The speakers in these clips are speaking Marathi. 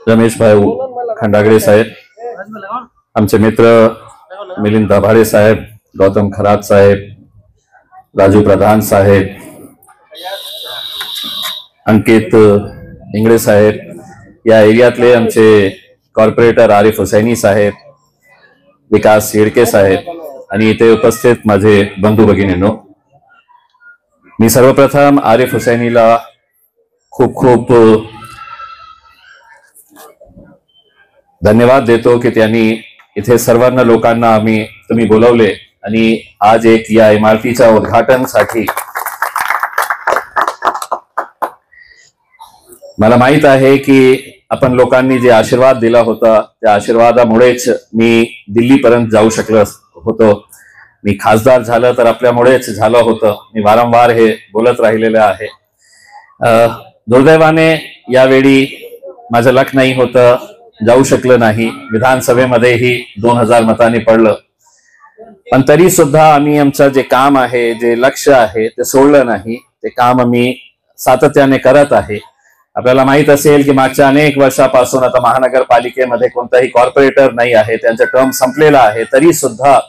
रमेश भाई खंडागळे साहेब, आमचे मित्र मिलिंद दाभाडे साहेब, गौतम खरात साहेब, राजू प्रधान साहेब, अंकित इंगळे साहेब, या एरियातले आमचे कॉर्पोरेटर आरिफ हुसैनी साहेब, विकास येडके साहेब आणि इथे उपस्थित माझे बंधू भगिनींनो, मी सर्वप्रथम आरिफ हुसैनीला खूप खूप धन्यवाद देतो की त्यांनी इथे सर्वांना लोकांना तुम्ही बोलवले आणि आज एक या इमारतीच्या उद्घाटनासाठी मला माहित आहे की आपण लोकांनी जे आशीर्वाद दिला होता त्या आशीर्वादामुळेच मी दिल्लीपर्यंत जाऊ शकलो होतो. मी खासदार झालं तर आपल्यामुळेच झालं होतं. मी वारंवार हे बोलत राहिलेलं आहे. दुर्दैवाने यावेळी माझं लक नाही होतं, जाऊ शकलं नाही. विधानसभेमध्येही 2000 मतांनी पडलं, पण तरी सुद्धा आम्ही आमचं जे काम आहे, जे लक्ष्य आहे ते सोडलं नाही. ते काम आम्ही सातत्याने करत आहे. आपल्याला माहित असेल की मागच्या अनेक वर्षापासून आता महानगरपालिकेमध्ये कोणताही कॉर्पोरेटर नाही आहे, त्यांचा टर्म संपलेला आहे. तरी सुद्धा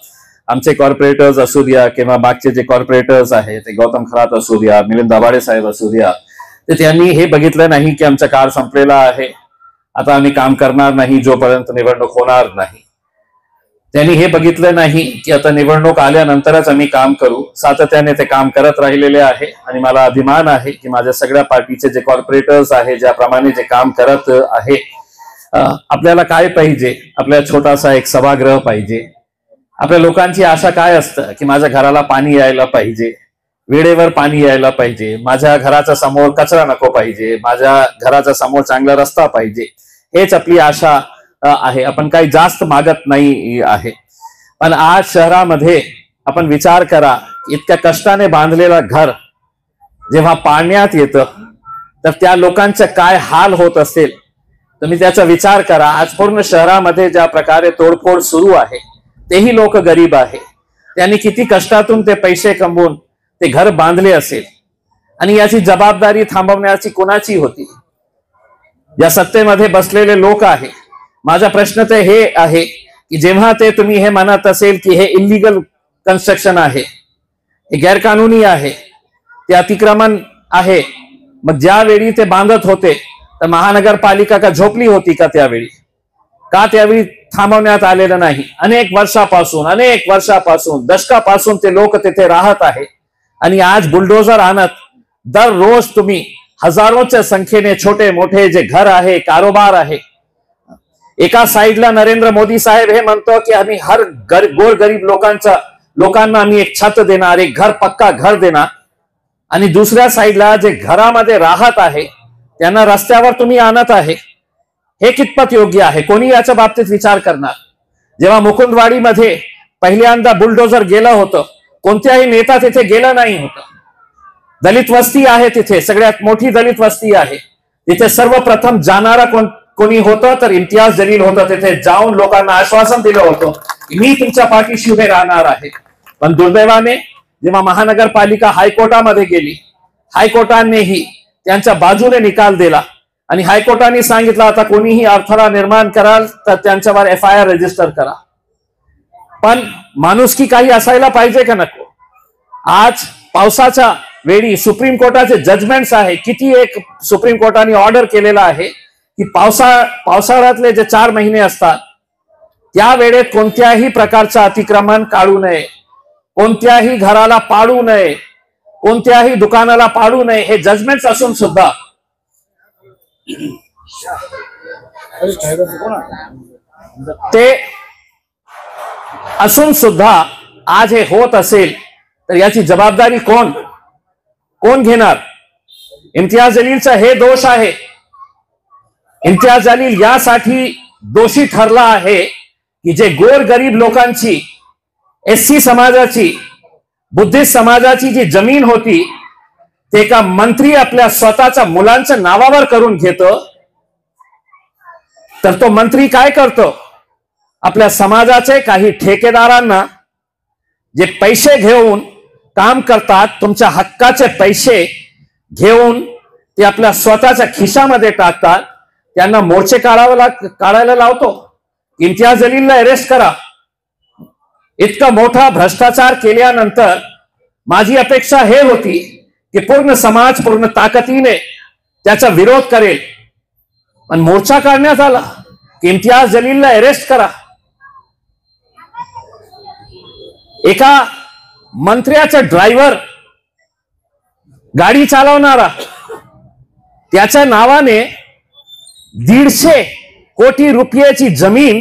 आमचे कॉर्पोरेटर्स असू द्या किंवा मागचे जे कॉर्पोरेटर्स आहेत, ते गौतम खरात असू द्या, मिलिंद दाभाडे साहेब असू द्या, ते त्यांनी हे बघितलं नाही की आमचा काळ संपलेला आहे, आता आम्ही काम करणार नाही जोपर्यंत निवडणूक होणार नाही. त्यांनी हे बघितलं नाही की आता निवडणूक आल्यानंतरच आम्ही काम करू. सातत्याने ते काम करत राहिलेले आहे आणि मला अभिमान आहे की माझ्या सगळ्या पार्टीचे जे कॉर्पोरेटर्स आहे, ज्याप्रमाणे जे काम करत आहे. आपल्याला काय पाहिजे? आपल्याला छोटासा एक सभागृह पाहिजे. आपल्या लोकांची आशा काय असतं की माझ्या घराला पाणी यायला पाहिजे, वेळेवर पाणी यायला पाहिजे, माझ्या घराच्या समोर कचरा नको पाहिजे, माझ्या घराच्या समोर चांगला रस्ता पाहिजे. हेच आपली आशा आहे. आपण काही जास्त मागत नाही आहे. पण आज शहरामध्ये आपण विचार करा, इतक्या कष्टाने बांधलेलं घर जेव्हा पाण्यात येतं तर त्या लोकांचे काय हाल होत असेल, तुम्ही त्याचा विचार करा. आज पूर्ण शहरामध्ये ज्या प्रकारे तोडफोड सुरू आहे, तेही लोक गरीब आहे. त्यांनी किती कष्टातून ते पैसे कमवून ते घर बांधले असेल आणि याची जबाबदारी थांबवण्याची कोणाची होती? ज्या सत्तेमध्ये बसलेले लोक आहे. माझा प्रश्न ते हे आहे की जेव्हा ते तुम्ही हे म्हणत असेल की हे इल्लीगल कन्स्ट्रक्शन आहे, हे गैरकानूनी आहे, ते अतिक्रमण आहे, मग ज्यावेळी ते बांधत होते तर महानगरपालिका का झोपली होती का? त्यावेळी थांबवण्यात आलेलं नाही. अनेक वर्षापासून दशकापासून ते लोक तिथे राहत आहे आणि आज बुलडोजर आणत दररोज तुम्ही हजारोच्या संख्येने छोटे मोठे जे घर आहे, कारोबार आहे. एका साईडला नरेंद्र मोदी साहेब हे म्हणतो की आम्ही हर गोरगरीब लोकांना आम्ही एक छत देणार, एक पक्का घर देणार, आणि दुसऱ्या साईडला जे घरामध्ये राहत आहे त्यांना रस्त्यावर तुम्ही आणत आहे. हे कितपत योग्य आहे? कोणी याच्या बाबतीत विचार करणार? जेव्हा मुकुंदवाडीमध्ये पहिल्यांदा बुलडोजर गेलं होतं, कोणत्याही नेता तिथे गेला नाही होता. दलित वस्ती आहे तिथे, सगळ्यात मोठी दलित वस्ती आहे. तिथे सर्वप्रथम जाणारा कोणी होतं तर इम्तियाज जलील होतं. तिथे जाऊन लोकांना आश्वासन दिलं होतं की मी तुमच्या पाठीशी उभे राहणार आहे. पण दुर्दैवाने जेव्हा महानगरपालिका हायकोर्टामध्ये गेली, हायकोर्टानेही त्यांच्या बाजूने निकाल दिला आणि हायकोर्टाने सांगितलं आता कोणीही अडथळा निर्माण कराल तर त्यांच्यावर FIR रजिस्टर करा. पण माणुसकी काही असायला पाहिजे का नको? आज पावसाच्या वेळी सुप्रीम कोर्टाचे जजमेंट्स आहे, किती एक सुप्रीम कोर्टाने ऑर्डर केलेला आहे की पावसाळ्यातले जे 4 महिने असतात त्या वेळेत कोणत्याही प्रकारचं अतिक्रमण काढू नये, कोणत्याही घराला पाडू नये, कोणत्याही दुकानाला पाडू नये. हे जजमेंट्स असून सुद्धा आज हे होत असेल तर याची जबाबदारी कोण घेणार? इम्तियाज जलीलचा हे दोष आहे. इम्तियाज जलील यासाठी दोषी ठरला आहे की जे गोरगरीब लोकांची, SC समाजाची, बुद्धिस्ट समाजाची जी जमीन होती ते का मंत्री आपल्या स्वतःच्या मुलांच्या नावावर करून घेतो. तर तो मंत्री काय करतो? आपल्या समाजाचे काही ठेकेदारांना जे पैसे घेऊन काम करतात, तुमच्या हक्काचे पैसे घेऊन ते आपल्या स्वतःच्या खिशामध्ये टाकतात. त्यांना मोर्चे काढायला लावतो, इम्तियाज जलीलला अरेस्ट करा. इतका मोठा भ्रष्टाचार केल्यानंतर माझी अपेक्षा हे होती की पूर्ण समाज पूर्ण ताकदीने त्याचा विरोध करेल. पण मोर्चा काढण्यात आला की इम्तियाज जलीलला अरेस्ट करा. एका मंत्र्याचा ड्रायव्हर, गाडी चालवणारा, त्याच्या नावाने 150 कोटी रुपयाची जमीन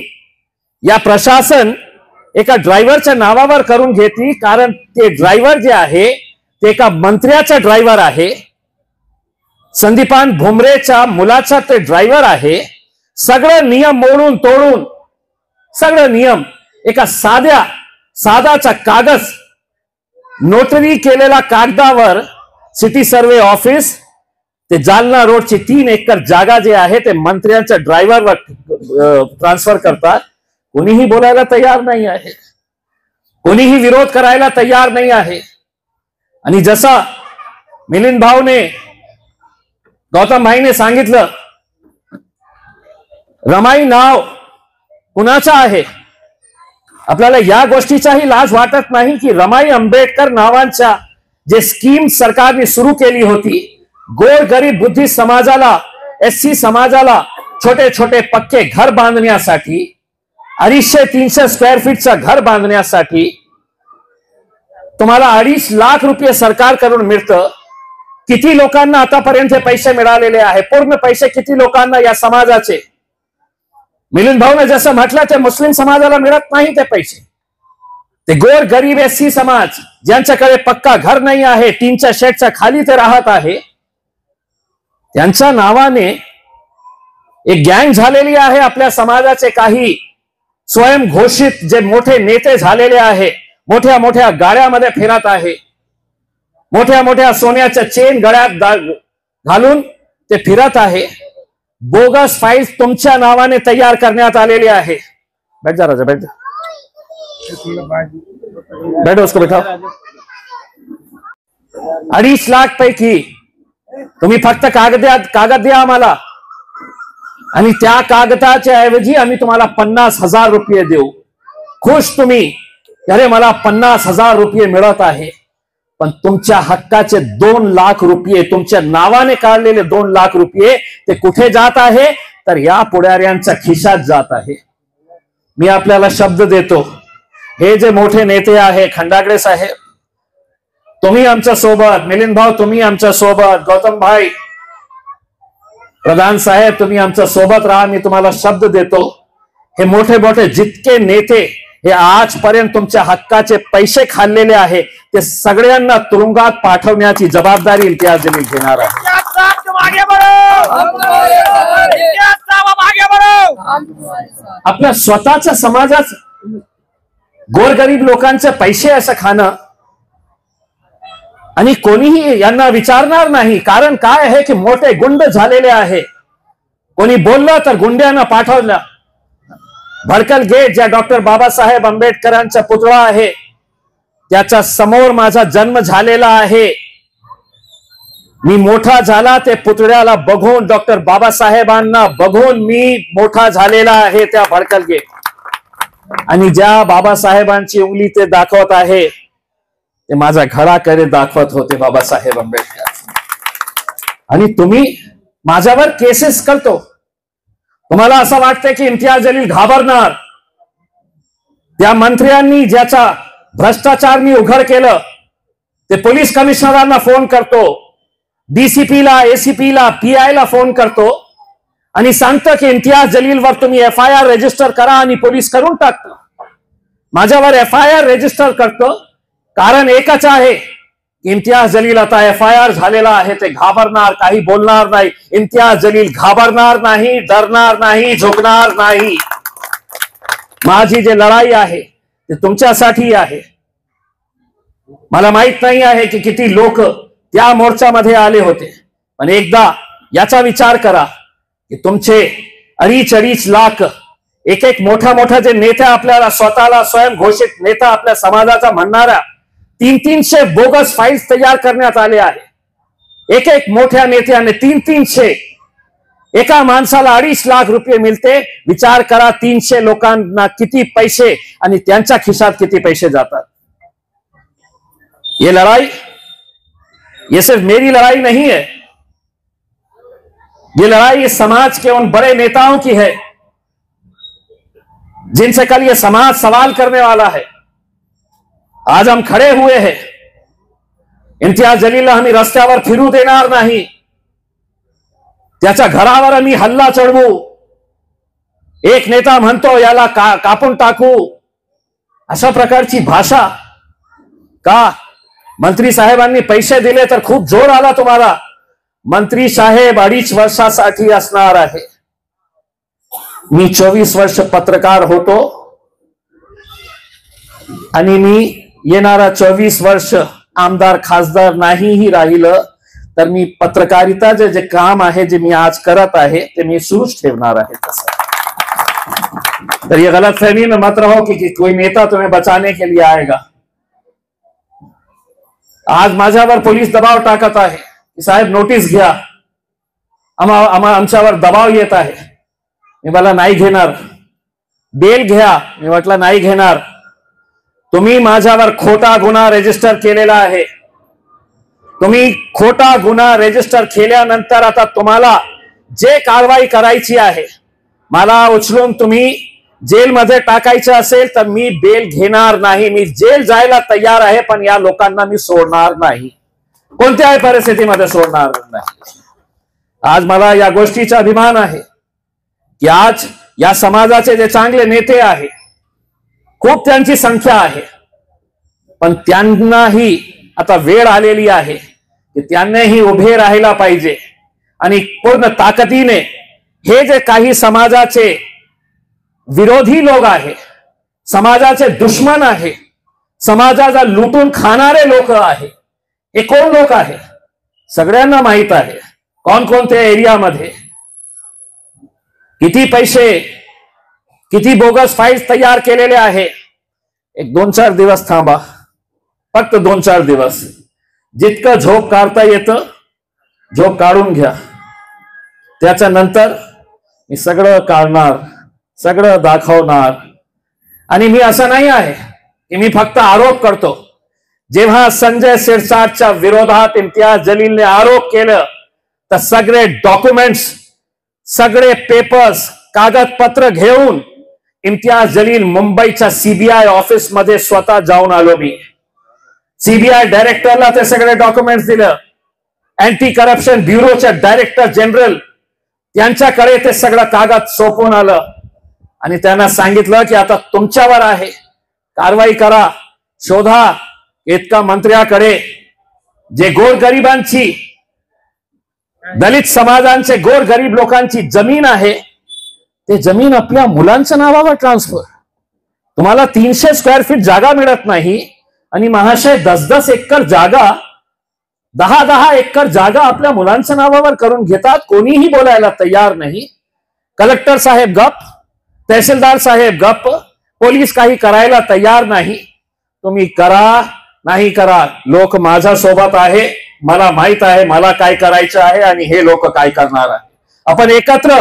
या प्रशासन एका ड्रायव्हरच्या नावावर करून घेतली. कारण ते ड्रायव्हर जे आहे ते एका मंत्र्याचा ड्रायव्हर आहे, संदीपान भुमरेच्या मुलाचा ते ड्रायव्हर आहे. सगळं नियम मोडून तोडून सगळं नियम एका साधाचा कागज, नोटरी केलेला कागदावर सिटी सर्वे ऑफिस ते जालना रोडची 3 एकर जागा जे आहे ते मंत्र्यांच्या ड्रायव्हरवर ट्रान्सफर करतात. कोणीही बोलायला तयार नाही आहे, कोणीही विरोध करायला तयार नाही आहे. आणि जसा मिलिंद भाऊने, गौतम भाईने सांगितलं, रमाई नाव कुणाचं आहे? आपल्याला या गोष्टीचाही लाज वाटत नाही की रमाई आंबेडकर नावांच्या जे स्कीम सरकारने सुरू केली होती, गोर गरीब बुद्धिस्ट समाजाला, एससी समाजाला छोटे छोटे पक्के घर बांधण्यासाठी, 250-300 स्क्वेअर फीटचं घर बांधण्यासाठी तुम्हाला 2.5 लाख रुपये सरकारकडून मिळतं. किती लोकांना आतापर्यंत पैसे मिळालेले आहे? पूर्ण पैसे किती लोकांना या समाजाचे? मिलिंद भाऊने जसं म्हटलं ते मुस्लिम समाजाला मिळत नाही ते पैसे. ते गोर गरीब एससी समाज ज्यांच्याकडे पक्का घर नाही आहे, टीनच्या शेडच्या खाली ते राहत आहे, त्यांच्या नावाने एक गँग झालेली आहे. आपल्या समाजाचे काही स्वयंघोषित जे मोठे नेते झालेले आहे, मोठ्या मोठ्या गाड्यामध्ये फिरत आहे, मोठ्या मोठ्या सोन्याच्या चेन गळ्यात घालून ते फिरत आहे. बोगस फाइल्स तुमच्या नावाने तयार करण्यात आलेली आहे. बैठ जा राजा, बैठ जा, बैठो, उसको बैठाओ. 2.5 लाख पैकी तुम्ही फक्त कागद द्या आम्हाला, आणि त्या कागदाच्या ऐवजी आम्ही तुम्हाला 50,000 रुपये देऊ. खुश तुम्ही, अरे मला 50,000 रुपये मिळत आहे. पण तुमच्या हक्काचे 2 लाख रुपये, तुमच्या नावाने काढलेले 2 लाख रुपये ते कुठे जात आहे? तर या पुढाऱ्यांच्या खिशात जात आहे. मी आपल्याला शब्द देतो, हे जे मोठे नेते आहे, खंडागळे साहेब तुम्ही आमच्या सोबत, मिलिंद भाऊ तुम्ही आमच्या सोबत, गौतम भाई, प्रधान साहेब तुम्ही आमच्या सोबत राहा. मी तुम्हाला शब्द देतो, हे मोठे मोठे जितके नेते हे आजपर्यंत तुमच्या हक्काचे पैसे खाल्लेले आहे, ते सगळ्यांना तुरुंगात पाठवण्याची जबाबदारी इम्तियाज जलील घेणार आहे. आपल्या स्वतःच्या समाजात गोरगरीब लोकांचे पैसे असं खाणं, आणि कोणीही यांना विचारणार नाही. कारण काय आहे की मोठे गुंड झालेले आहे. कोणी बोललं तर गुंड्यांना पाठवलं. भडकल गेट ज्या डॉक्टर बाबासाहेब आंबेडकरांचा पुतळा आहे, त्याच्या समोर माझा जन्म झालेला आहे. मी मोठा झाला ते पुतळ्याला बघून, डॉक्टर बाबासाहेबांना बघून मी मोठा झालेला आहे त्या भडकल गेट. आणि ज्या बाबासाहेबांची उंगली ते दाखवत आहे ते माझ्या घराकडे दाखवत होते बाबासाहेब आंबेडकर. आणि तुम्ही माझ्यावर केसेस करतो. तुम्हाला असं वाटतंय की इम्तियाज जलील घाबरणार? त्या मंत्र्यांनी ज्याचा भ्रष्टाचार मी उघड केलं ते पोलीस कमिशनरांना फोन करतो, डीसीपीला, एसीपीला, पीआयला फोन करतो आणि सांगतो की इम्तियाज जलीलवर तुम्ही FIR रजिस्टर करा, आणि पोलीस करून टाकतो. माझ्यावर FIR रजिस्टर करतो कारण एकच आहे, इम्तियाज जलील आता FIR झालेला आहे, ते घाबरणार, काही बोलणार नाही. इम्तियाज जलील घाबरणार नाही, डरणार नाही, झुकणार नाही. माझी जी लढाई आहे ते तुमच्यासाठी आहे. मला माहित नाही आहे की किती लोक त्या मोर्चामध्ये आले होते, पण एकदा याचा विचार करा की तुमचे 2.5 लाख एक मोठा जे नेता, आपल्याला स्वतःला स्वयंघोषित नेता आपल्या समाजाचा म्हणणारा, 300 बोगस फाइल्स तयार करण्यात आले आहे. एक मोठ्या नेत्याने 300 एका माणसाला 2.5 लाख रुपये मिळते. विचार करा 300 लोकांना किती पैसे आणि त्यांच्या खिशात किती पैसे जातात. ये लड़ाई, ये सिर्फ मेरी लड़ाई नहीं है, ये लड़ाई इस समाज के उन बड़े नेताओं की है जिनसे कल ये समाज सवाल करने वाला है. आज हम खड़े हुए हैं. इम्तियाज जलीलला आम्ही रस्त्यावर फिरू देणार नाही. त्याच्या घरावर आम्ही हल्ला चढवू. एक नेता म्हणतो याला कापून टाकू. अशा प्रकारची भाषा का? मंत्री साहेबांनी पैसे दिले तर खूप जोर आला तुम्हाला. मंत्री साहेब 2.5 वर्षासाठी असणार आहे. मी 24 वर्ष पत्रकार होतो आणि मी येणारा 24 वर्ष आमदार खासदार नाहीही राहिलं तर मी पत्रकारिताचे जे काम आहे जे मी आज करत आहे ते मी सुरूच ठेवणार आहे. तसं तर ये गलतफहमी में मत रहो कि कोई नेता तुम्हें बचाने के लिए आएगा. आज माझ्यावर पोलीस दबाव टाकत आहे की साहेब नोटीस घ्या, आमच्यावर दबाव येत आहे. मी मला नाही घेणार. बेल घ्या, मी म्हटलं नाही घेणार. तुम्ही माझ्यावर खोटा गुन्हा रजिस्टर केलेला आहे. तुम्ही खोटा गुन्हा रजिस्टर केल्यानंतर आता तुम्हाला जे कारवाई करायची आहे, मला उचलून तुम्ही जेलमध्ये टाकायचं असेल तर मी बेल घेणार नाही. मी जेल जायला तयार आहे पण या लोकांना मी सोडणार नाही. कोणत्याही परिस्थितीमध्ये सोडणार नाही. आज मला या गोष्टीचा अभिमान आहे की आज या समाजाचे जे चांगले नेते आहे, खूप त्यांची संख्या आहे, पण त्यांनाही आता वेळ आलेली आहे की त्यांनाही उभे राहायला पाहिजे आणि पूर्ण ताकदीने हे जे काही समाजाचे विरोधी लोक आहे, समाजाचे दुश्मन आहे, समाजाचा लुटून खाणारे लोक आहे, हे कोण लोक आहे सगळ्यांना माहित आहे. कोणकोणत्या एरियामध्ये किती पैसे, किती बोगस फाईल्स तयार केलेले आहे. एक 2-4 दिवस थांबा, फक्त 2-4 दिवस. जितकं झोप काढता येतं झोप काढून घ्या. त्याच्यानंतर मी सगळं काढणार, सगळं दाखवणार. आणि मी असं नाही आहे की मी फक्त आरोप करतो. जेव्हा संजय सिरसाटच्या विरोधात इम्तियाज जलीलने आरोप केलं तर सगळे डॉक्युमेंट्स, सगळे पेपर्स, कागदपत्र घेऊन इम्तियाज जलील मुंबईच्या सीबीआय ऑफिस मध्ये स्वतः जाऊन आलो. मी सीबीआय डायरेक्टरला ते सगळे डॉक्युमेंट्स दिलं. अँटी करप्शन ब्युरोचे डायरेक्टर जनरल त्यांच्याकडे ते सगळं कागद सोपवून आलं आणि त्यांना सांगितलं की आता तुमच्यावर आहे, कारवाई करा, शोधा. इतका मंत्र्याकडे जे गोरगरिबांची, दलित समाजांचे गोरगरीब लोकांची जमीन आहे ते जमीन आपल्या मुलांच्या नावावर ट्रान्सफर. तुम्हाला 300 स्क्वेअर फीट जागा मिळत नाही आणि महाशय 10-10 एकर जागा, 10-10 एकर जागा आपल्या मुलांच्या नावावर करून घेतात. कोणीही बोलायला तयार नाही. कलेक्टर साहेब गप, तहसीलदार साहेब गप, पोलीस काही करायला तयार नाही. तुम्ही करा नाही करा, लोक माझ्या सोबत आहे. मला माहित आहे मला काय करायचं आहे आणि हे लोक काय करणार आहे. आपण एकत्र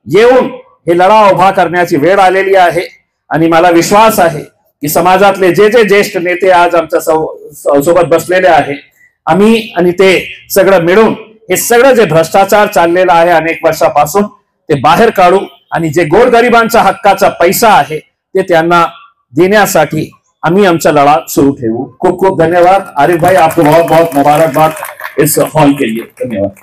येऊन हे लढा उभा करण्याची वेळ आलेली आहे आणि मला विश्वास आहे की समाजातले जे जे ज्येष्ठ नेते आज आमच्या सोबत बसलेले आहे, आम्ही आणि ते सगळं मिळून हे सगळं जे भ्रष्टाचार चाललेला आहे अनेक वर्षापासून ते बाहेर काढू आणि जे गोरगरिबांच्या हक्काचा पैसा आहे ते त्यांना देण्यासाठी आम्ही आमचा लढा सुरू ठेवू. खूप खूप धन्यवाद. आरिफ भाई, आपको बहुत बहुत मुबारकबाद इस हॉल के लिए. धन्यवाद.